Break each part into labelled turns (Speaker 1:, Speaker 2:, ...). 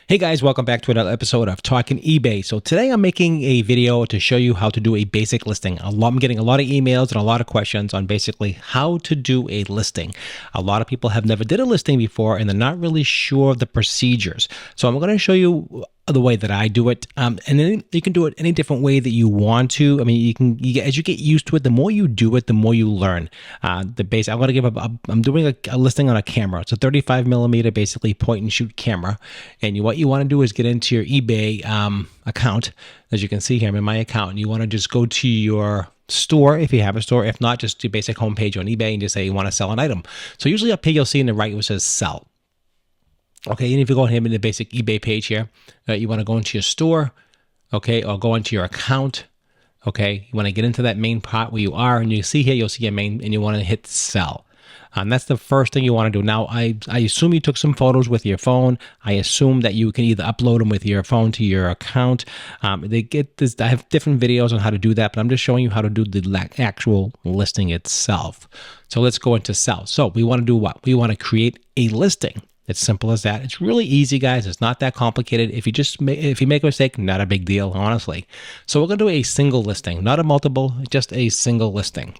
Speaker 1: Hey guys, welcome back to another episode of Talking eBay. So today I'm making a video to show you how to do a basic listing. I'm getting a lot of emails and a lot of questions on basically how to do a listing. A lot of people have never did a listing before and they're not really sure of the procedures. So I'm going to show you the way that I do it, and then you can do it any different way that you want to. I mean, as you get used to it, the more you do it, the more you learn. I'm going to give I'm doing a listing on a camera. It's a 35 millimeter, basically point and shoot camera. And what you want to do is get into your eBay account. As you can see here, I'm in my account, and you want to just go to your store if you have a store. If not, just do basic homepage on eBay and just say you want to sell an item. So usually up here, you'll see in the right where it says sell. Okay, and if you go ahead in the basic eBay page here, you want to go into your store, okay, or go into your account, okay. You want to get into that main part where you are, and you see here, you'll see your main, and you want to hit sell. That's the first thing you want to do. Now, I assume you took some photos with your phone. I assume that you can either upload them with your phone to your account. They get this. I have different videos on how to do that, but I'm just showing you how to do the actual listing itself. So let's go into sell. So we want to do what? We want to create a listing. It's simple as that. It's really easy, guys. It's not that complicated. If you make a mistake, not a big deal, honestly. So we're going to do a single listing, not a multiple, just a single listing.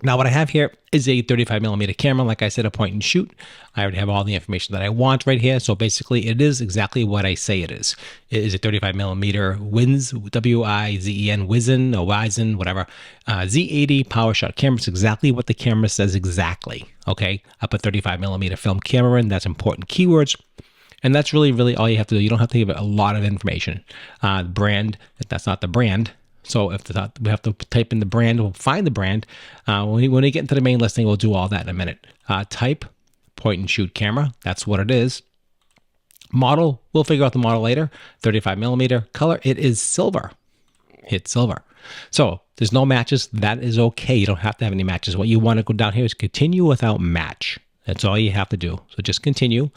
Speaker 1: Now, what I have here is a 35 millimeter camera. Like I said, a point and shoot. I already have all the information that I want right here. So basically, it is exactly what I say it is. It is a 35 millimeter WIZEN, W-I-Z-E-N, WIZEN or WIZEN, whatever. Z80 power shot camera. It's exactly what the camera says exactly. Okay, I put 35 millimeter film camera in. That's important keywords. And that's really all you have to do. You don't have to give it a lot of information. Brand, if that's not the brand. So if we have to type in the brand, we'll find the brand. When we get into the main listing, we'll do all that in a minute. Type, point and shoot camera. That's what it is. Model, we'll figure out the model later. 35 millimeter. Color, it is silver. Hit silver. So there's no matches. That is okay. You don't have to have any matches. What you want to go down here is continue without match. That's all you have to do. So just continue.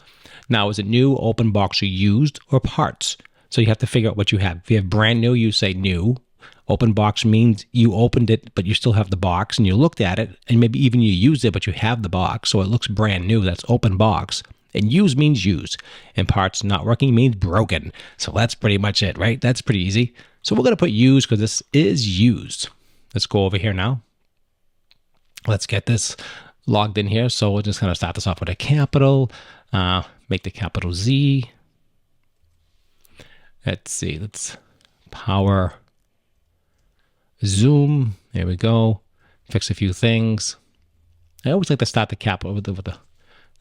Speaker 1: Now, is it new, open box, or used, or parts? So you have to figure out what you have. If you have brand new, you say new. Open box means you opened it, but you still have the box and you looked at it, and maybe even you used it, but you have the box, so it looks brand new. That's open box. And used means used. And parts not working means broken. So that's pretty much it, right? That's pretty easy. So we're going to put used because this is used. Let's go over here now. Let's get this logged in here. So we're just going to start this off with a capital. Make the capital Z. Let's see. Let's power zoom. There we go. Fix a few things. I always like to start the capital with the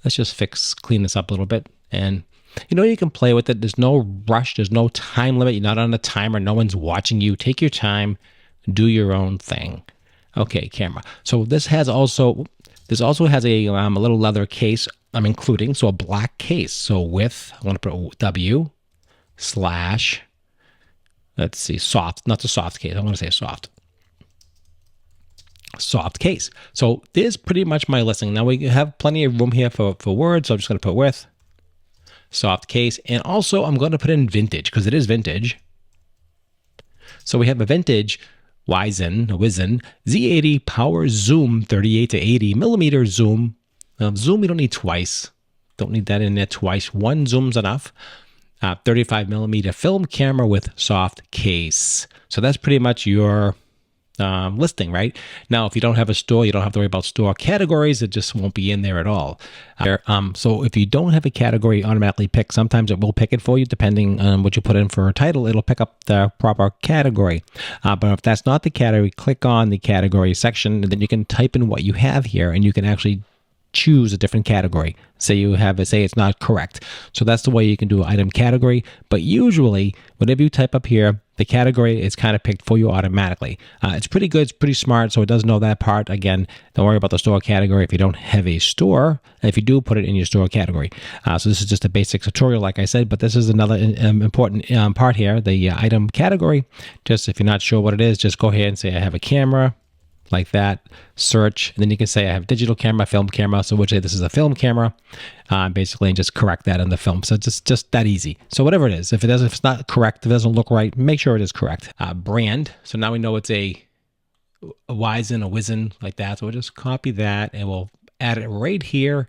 Speaker 1: let's just clean this up a little bit. And you can play with it. There's no rush. There's no time limit. You're not on a timer. No one's watching you. Take your time. Do your own thing. Okay, camera. So this also has a little leather case I'm including. So a black case. So with, I want to put W/ let's see, soft, not the soft case. I want to say soft case. So there's pretty much my listing. Now we have plenty of room here for words. So I'm just going to put with soft case. And also I'm going to put in vintage because it is vintage. So we have a vintage WIZEN Z80 power zoom 38 to 80 millimeter zoom. Zoom we don't need twice. Don't need that in there twice. One zoom's enough. 35 millimeter film camera with soft case. So that's pretty much your listing, right? Now, if you don't have a store, you don't have to worry about store categories. It just won't be in there at all. So if you don't have a category automatically pick, sometimes it will pick it for you depending on what you put in for a title. It'll pick up the proper category. But if that's not the category, click on the category section, and then you can type in what you have here, and you can actually choose a different category. Say it's not correct. So that's the way you can do item category. But usually, whatever you type up here, the category is kind of picked for you automatically. It's pretty good. It's pretty smart. So it does know that part. Again, don't worry about the store category if you don't have a store. If you do, put it in your store category. So this is just a basic tutorial, like I said, but this is another important part here, the item category. Just if you're not sure what it is, just go ahead and say I have a camera. Like that, search, and then you can say I have digital camera, film camera. So we'll say this is a film camera, basically, and just correct that in the film. So just that easy. So whatever it is, if it's not correct, if it doesn't look right, make sure it is correct. Brand. So now we know it's a WIZEN, a WIZEN, like that. So we'll just copy that and we'll add it right here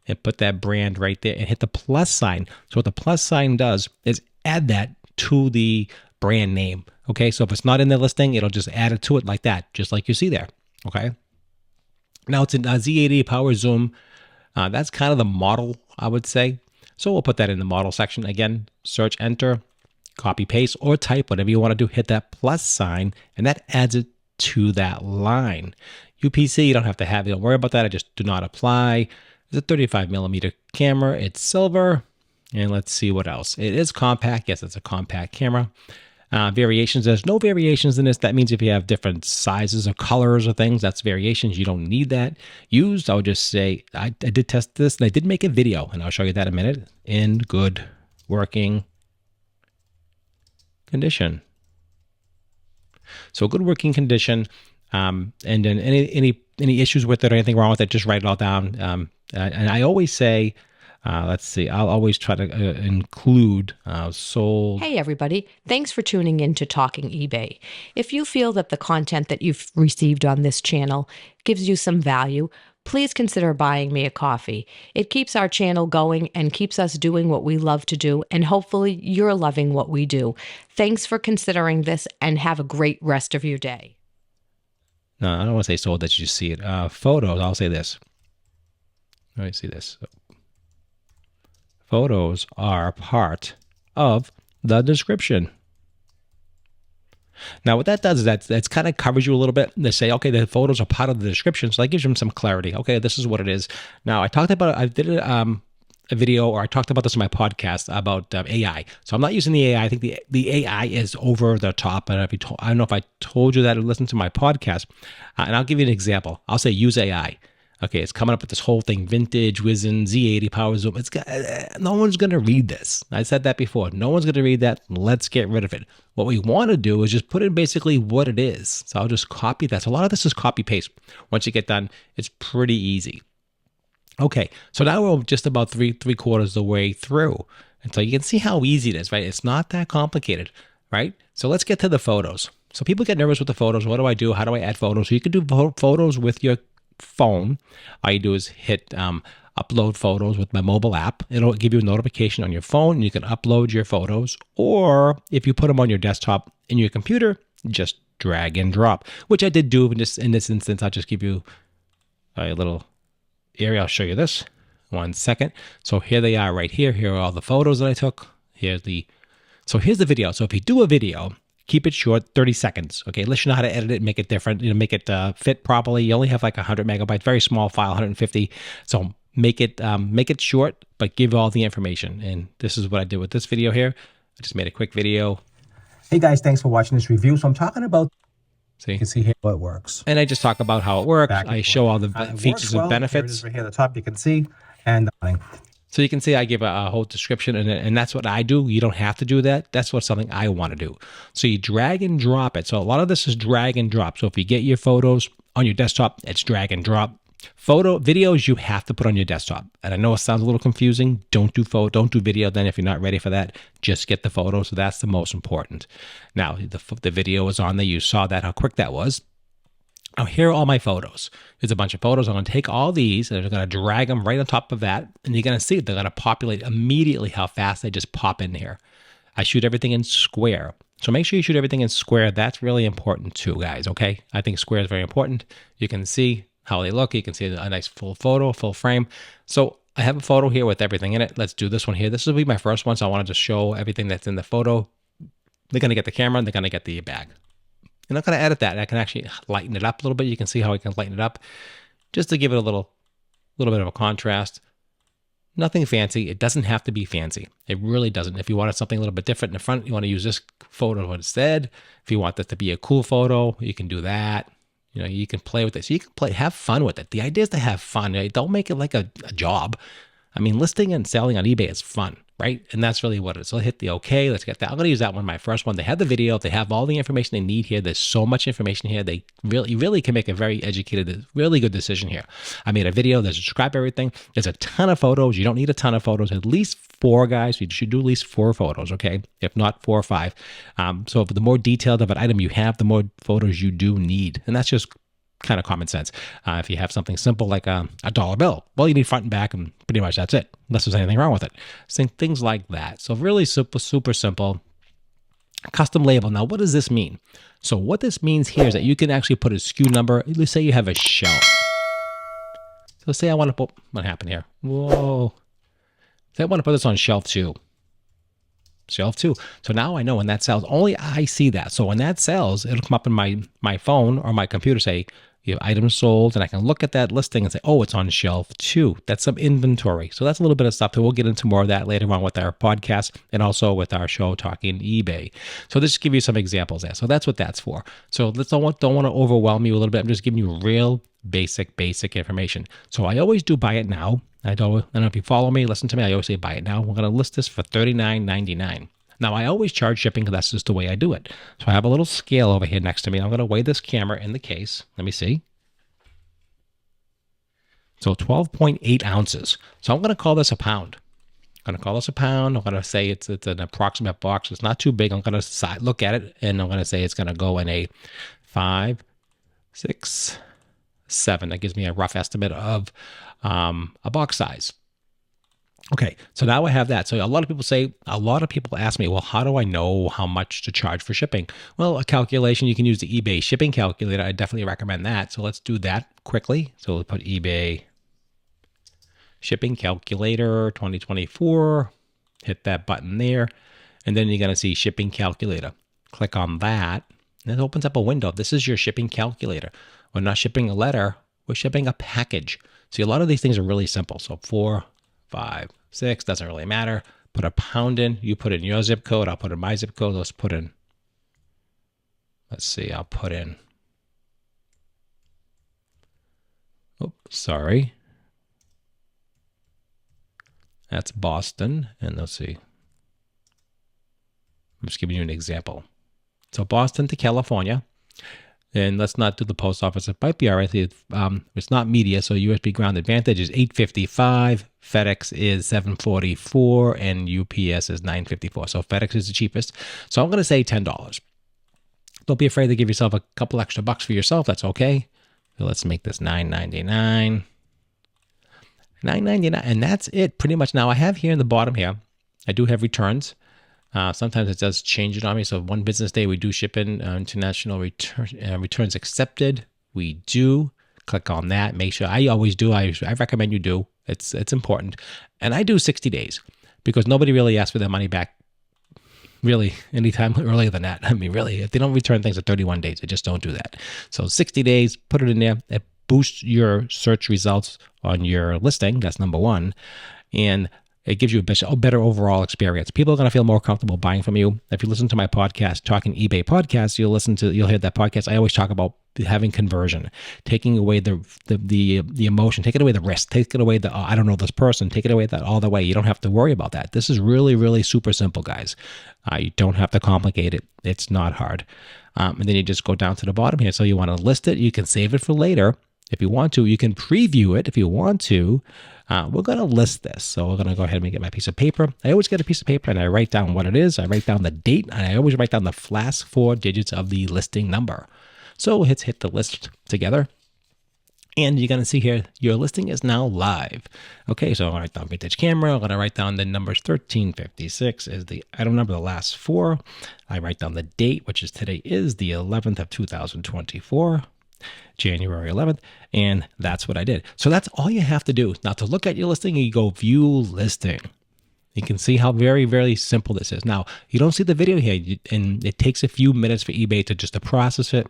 Speaker 1: and put that brand right there and hit the plus sign. So what the plus sign does is add that to the brand name. Okay, so if it's not in the listing, it'll just add it to it like that, just like you see there. Okay. Now it's a Z80 power zoom. That's kind of the model, I would say. So we'll put that in the model section. Again, search, enter, copy, paste, or type, whatever you want to do. Hit that plus sign, and that adds it to that line. UPC, you don't have to have it. Don't worry about that. I just do not apply. It's a 35 millimeter camera. It's silver. And let's see what else. It is compact. Yes, it's a compact camera. Variations, there's no variations in this. That means if you have different sizes or colors or things, that's variations. You don't need that. Used, I would just say, I did test this and I did make a video, and I'll show you that in a minute. In good working condition. So good working condition. And then any issues with it or anything wrong with it, just write it all down. And I always say, let's see, I'll always try to include sold.
Speaker 2: Hey, everybody. Thanks for tuning in to Talking eBay. If you feel that the content that you've received on this channel gives you some value, please consider buying me a coffee. It keeps our channel going and keeps us doing what we love to do, and hopefully you're loving what we do. Thanks for considering this, and have a great rest of your day.
Speaker 1: No, I don't want to say sold that you see it. Photos, I'll say this. Let me see this. Photos are part of the description. Now, what that does is that's kind of covers you a little bit. They say, okay, the photos are part of the description, so that gives them some clarity. Okay, this is what it is. Now, I did a video, or I talked about this in my podcast about AI. So I'm not using the AI. I think the AI is over the top. And I don't know if I told you that or listened to my podcast. And I'll give you an example. I'll say use AI. Okay, it's coming up with this whole thing, vintage, Wizen, Z80, power zoom. No one's going to read this. I said that before. No one's going to read that. Let's get rid of it. What we want to do is just put in basically what it is. So I'll just copy that. So a lot of this is copy paste. Once you get done, it's pretty easy. Okay, so now we're just about three quarters of the way through. And so you can see how easy it is, right? It's not that complicated, right? So let's get to the photos. So people get nervous with the photos. What do I do? How do I add photos? So you can do photos with your phone. All you do is hit upload photos with my mobile app. It'll give you a notification on your phone, and you can upload your photos. Or if you put them on your desktop in your computer, just drag and drop, which I did do in this instance. I'll just give you a little area. I'll show you this. 1 second. So here they are right here. Here are all the photos that I took. Here's the video. So if you do a video, keep it short, 30 seconds. Okay, unless you know how to edit it, make it different, make it fit properly. You only have like 100 megabytes, very small file, 150. So make it short, but give all the information. And this is what I did with this video here. I just made a quick video.
Speaker 3: Hey guys, thanks for watching this review. So I'm talking about, you can see here how it works.
Speaker 1: And I just talk about how it works. I show all the features and benefits.
Speaker 3: Here it is right here at the top, you can see. And
Speaker 1: so you can see I give a whole description, and that's what I do. You don't have to do that. That's something I want to do. So you drag and drop it. So a lot of this is drag and drop. So if you get your photos on your desktop, it's drag and drop. Videos you have to put on your desktop. And I know it sounds a little confusing. Don't do video then if you're not ready for that. Just get the photos. So that's the most important. Now the video is on there. You saw that, how quick that was. Now, here are all my photos. There's a bunch of photos. I'm going to take all these and I'm going to drag them right on top of that. And you're going to see they're going to populate immediately how fast they just pop in here. I shoot everything in square. So make sure you shoot everything in square. That's really important too, guys, okay? I think square is very important. You can see how they look. You can see a nice full photo, full frame. So I have a photo here with everything in it. Let's do this one here. This will be my first one, so I wanted to show everything that's in the photo. They're going to get the camera and they're going to get the bag. And I'm going to edit that. I can actually lighten it up a little bit. You can see how I can lighten it up just to give it a little bit of a contrast. Nothing fancy. It doesn't have to be fancy. It really doesn't. If you wanted something a little bit different in the front, you want to use this photo instead. If you want this to be a cool photo, you can do that. You can play with it. So you can have fun with it. The idea is to have fun. Right? Don't make it like a job. I mean, listing and selling on eBay is fun, right? And that's really what it is. So I'll hit the OK. Let's get that. I'm going to use that one, my first one. They have the video. They have all the information they need here. There's so much information here. They really can make a very educated, really good decision here. I made a video. There's describe everything. There's a ton of photos. You don't need a ton of photos. At least 4, guys. You should do at least 4 photos, okay? If not 4 or 5. So the more detailed of an item you have, the more photos you do need. And that's just kind of common sense. If you have something simple like a dollar bill, well, you need front and back, and pretty much that's it, unless there's anything wrong with it. So things like that. So really simple, super simple. Custom label. Now, what does this mean? So what this means here is that you can actually put a SKU number. Let's say you have a shelf. So let's say I want to put, what happened here? Whoa. Say I want to put this on shelf 2. Shelf 2. So now I know when that sells, only I see that. So when that sells, it'll come up in my phone or my computer, say, you have items sold, and I can look at that listing and say, oh, it's on shelf 2. That's some inventory. So that's a little bit of stuff that we'll get into more of that later on with our podcast and also with our show Talking eBay. So this just give you some examples there. So that's what that's for. So let's don't want to overwhelm you a little bit. I'm just giving you real basic information. So I always do buy it now. I don't know if you follow me, listen to me. I always say buy it now. We're going to list this for $39.99. Now, I always charge shipping because that's just the way I do it. So I have a little scale over here next to me. I'm going to weigh this camera in the case. Let me see. So 12.8 ounces. So I'm going to call this a pound. I'm going to call this a pound. I'm going to say it's an approximate box. It's not too big. I'm going to look at it, and I'm going to say it's going to go in a 5, 6, 7. That gives me a rough estimate of a box size. Okay, so now I have that. So a lot of people ask me, well, how do I know how much to charge for shipping? Well, a calculation, you can use the eBay shipping calculator. I definitely recommend that. So let's do that quickly. So we'll put eBay shipping calculator 2024, hit that button there, and then you're going to see shipping calculator. Click on that, and it opens up a window. This is your shipping calculator. We're not shipping a letter, we're shipping a package. See, a lot of these things are really simple. So 4, 5, 6, doesn't really matter. Put a pound in. You put in your zip code. I'll put in my zip code. Let's put in, I'll put in, oops, sorry. That's Boston. And let's see. I'm just giving you an example. So Boston to California. And let's not do the post office. It might be all right. It's not media, so USB Ground Advantage is $8.55. FedEx is $7.44, and UPS is $9.54. So FedEx is the cheapest. So I'm going to say $10. Don't be afraid to give yourself a couple extra bucks for yourself. That's okay. So let's make this $9.99. $9.99, and that's it pretty much. Now I have here in the bottom here, I do have returns. Sometimes it does change it on me. So one business day we do ship in international returns accepted. We do. Click on that. Make sure. I always do. I recommend you do. It's important. And I do 60 days because nobody really asks for their money back really anytime earlier than that. I mean, really, if they don't return things at 31 days, they just don't do that. So 60 days, put it in there. It boosts your search results on your listing. That's number one. And it gives you a better overall experience. People are going to feel more comfortable buying from you. If you listen to my podcast, Talking eBay podcast, you'll hear that podcast. I always talk about having conversion, taking away the emotion, taking away the risk, taking away the, I don't know this person, take it away all the way. You don't have to worry about that. This is really, really super simple, guys. You don't have to complicate it. It's not hard. And then you just go down to the bottom here. So you want to list it. You can save it for later. If you want to, you can preview it if you want to. We're going to list this. So we're going to go ahead and get my piece of paper. I always get a piece of paper and I write down what it is. I write down the date, and I always write down the last 4 digits of the listing number. So let's hit the list together. And you're going to see here, your listing is now live. Okay, so I'm going to write down vintage camera. I'm going to write down the numbers 1356 is the item number, the last 4. I write down the date, which is today is the 11th of 2024. January 11th, and that's what I did. So that's all you have to do. Now to look at your listing, you go view listing. You can see how very, very simple this is. Now, you don't see the video here, and it takes a few minutes for eBay to process it,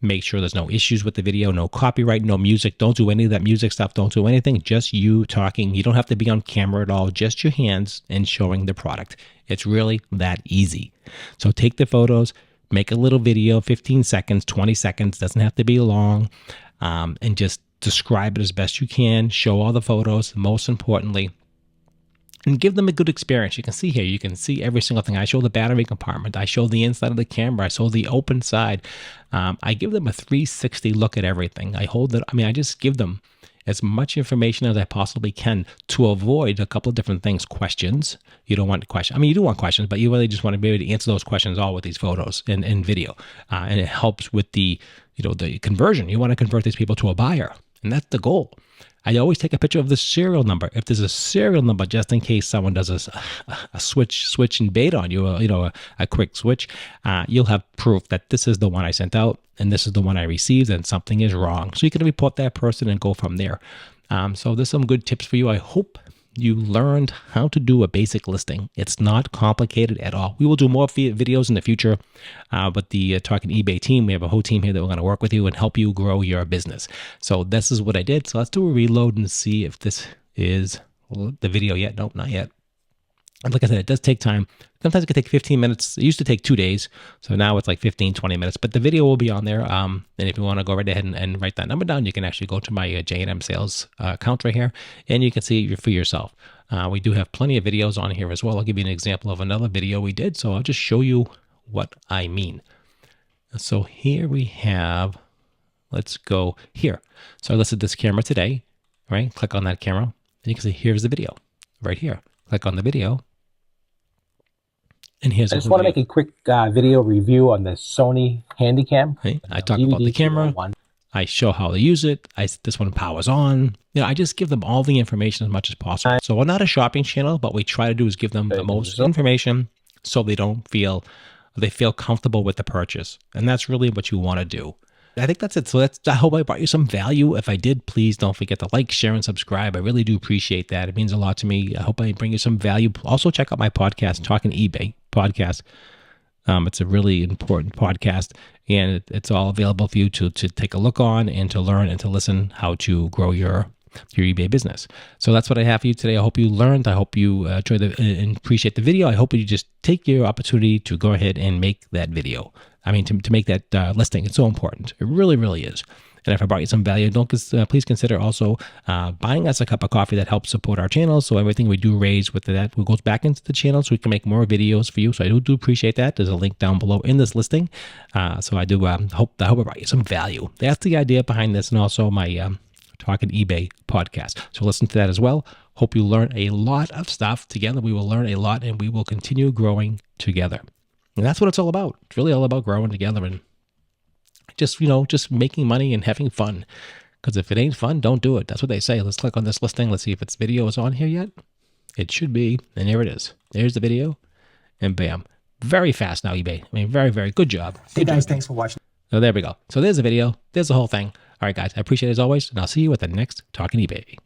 Speaker 1: make sure there's no issues with the video, no copyright, no music. Don't do any of that music stuff. Don't do anything. Just you talking. You don't have to be on camera at all. Just your hands and showing the product. It's really that easy. So take the photos, make a little video, 15 seconds, 20 seconds, doesn't have to be long, and just describe it as best you can, show all the photos, most importantly, and give them a good experience. You can see here, you can see every single thing. I show the battery compartment. I show the inside of the camera. I show the open side. I give them a 360 look at everything. I just give them as much information as I possibly can to avoid a couple of different things. Questions. You don't want questions. I mean, you do want questions, but you really just want to be able to answer those questions all with these photos and video. And it helps with the conversion. You want to convert these people to a buyer, and that's the goal. I always take a picture of the serial number. If there's a serial number, just in case someone does a switch and bait on you, a quick switch, you'll have proof that this is the one I sent out and this is the one I received, and something is wrong. So you can report that person and go from there. So there's some good tips for you. I hope you learned how to do a basic listing. It's not complicated at all. We will do more videos in the future, but the Talking eBay team, we have a whole team here that we're going to work with you and help you grow your business. So this is what I did. So let's do a reload and see if this is the video yet. Nope, not yet. And like I said, it does take time. Sometimes it can take 15 minutes. It used to take 2 days. So now it's like 15, 20 minutes. But the video will be on there. And if you want to go right ahead and write that number down, you can actually go to my J&M sales account right here. And you can see it for yourself. We do have plenty of videos on here as well. I'll give you an example of another video we did. So I'll just show you what I mean. So here we have, let's go here. So I listed this camera today, right? Click on that camera. And you can see here's the video right here. Click on the video. And here's
Speaker 3: I just want to make a quick video review on the Sony Handycam.
Speaker 1: Right? I talk about the camera. I show how to use it. This one powers on. I just give them all the information as much as possible. So we're not a shopping channel, but we try to do is give them the most information so they feel comfortable with the purchase. And that's really what you want to do. I think that's it. So I hope I brought you some value. If I did, please don't forget to like, share, and subscribe. I really do appreciate that. It means a lot to me. I hope I bring you some value. Also, check out my podcast, Talking eBay podcast. It's a really important podcast, and it's all available for you to take a look on and to learn and to listen how to grow your eBay business. So that's what I have for you today. I hope you learned. I hope you enjoyed and appreciate the video. I hope you just take your opportunity to go ahead and make that video. I mean, to make that listing. It's so important. It really, really is. And if I brought you some value, please consider also buying us a cup of coffee. That helps support our channel. So everything we do raise with that goes back into the channel so we can make more videos for you. So I do appreciate that. There's a link down below in this listing. So I do hope I brought you some value. That's the idea behind this, and also my Talking eBay podcast. So listen to that as well. Hope you learn a lot of stuff. Together we will learn a lot, and we will continue growing together. And that's what it's all about. It's really all about growing together and just making money and having fun. Because if it ain't fun, don't do it. That's what they say. Let's click on this listing. Let's see if its video is on here yet. It should be. And here it is. There's the video. And bam. Very fast now, eBay. I mean, very, very good job.
Speaker 3: Hey guys, thanks for watching.
Speaker 1: So there we go. So there's the video. There's the whole thing. All right, guys. I appreciate it as always. And I'll see you at the next Talking eBay.